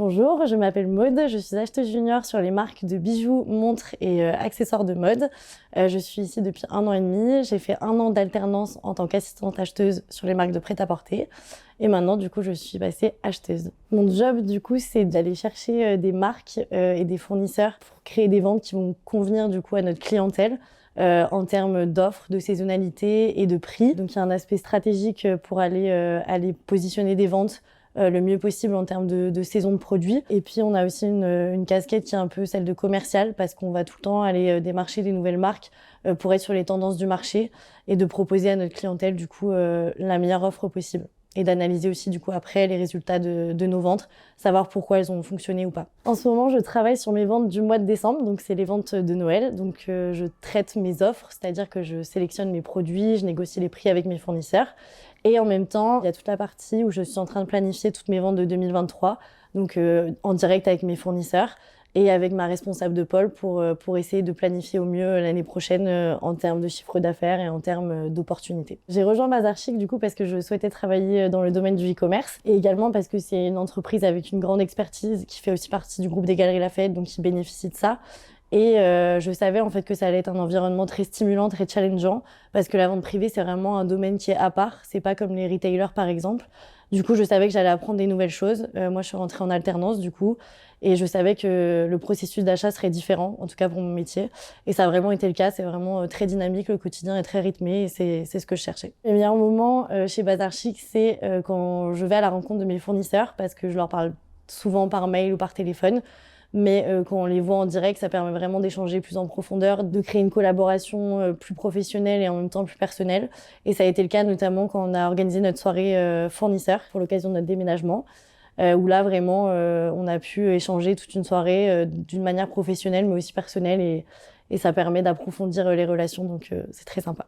Bonjour, je m'appelle Maude, je suis acheteuse junior sur les marques de bijoux, montres et accessoires de mode. Je suis ici depuis 1 an et demi, j'ai fait 1 an d'alternance en tant qu'assistante acheteuse sur les marques de prêt-à-porter et maintenant du coup je suis passée acheteuse. Mon job du coup c'est d'aller chercher des marques et des fournisseurs pour créer des ventes qui vont convenir du coup à notre clientèle. En termes d'offres, de saisonnalité et de prix. Donc il y a un aspect stratégique pour aller positionner des ventes le mieux possible en termes de saison de produits. Et puis on a aussi une casquette qui est un peu celle de commercial parce qu'on va tout le temps aller démarcher des nouvelles marques pour être sur les tendances du marché et de proposer à notre clientèle du coup la meilleure offre possible. Et d'analyser aussi du coup après les résultats de nos ventes, savoir pourquoi elles ont fonctionné ou pas. En ce moment, je travaille sur mes ventes du mois de décembre, donc c'est les ventes de Noël. Donc je traite mes offres, c'est-à-dire que je sélectionne mes produits, je négocie les prix avec mes fournisseurs. Et en même temps, il y a toute la partie où je suis en train de planifier toutes mes ventes de 2023, donc en direct avec mes fournisseurs et avec ma responsable de pôle pour essayer de planifier au mieux l'année prochaine en termes de chiffre d'affaires et en termes d'opportunités. J'ai rejoint Bazar Chic du coup parce que je souhaitais travailler dans le domaine du e-commerce et également parce que c'est une entreprise avec une grande expertise qui fait aussi partie du groupe des Galeries Lafayette, donc qui bénéficie de ça. Et je savais en fait que ça allait être un environnement très stimulant, très challengeant, parce que la vente privée, c'est vraiment un domaine qui est à part. C'est pas comme les retailers, par exemple. Du coup, je savais que j'allais apprendre des nouvelles choses. Moi, je suis rentrée en alternance, du coup, et je savais que le processus d'achat serait différent, en tout cas pour mon métier. Et ça a vraiment été le cas. C'est vraiment très dynamique, le quotidien est très rythmé, et c'est ce que je cherchais. Le meilleur moment chez Bazar Chic, c'est quand je vais à la rencontre de mes fournisseurs, parce que je leur parle souvent par mail ou par téléphone. Mais quand on les voit en direct, ça permet vraiment d'échanger plus en profondeur, de créer une collaboration plus professionnelle et en même temps plus personnelle. Et ça a été le cas notamment quand on a organisé notre soirée fournisseur pour l'occasion de notre déménagement, où là vraiment on a pu échanger toute une soirée d'une manière professionnelle mais aussi personnelle et ça permet d'approfondir les relations, donc c'est très sympa.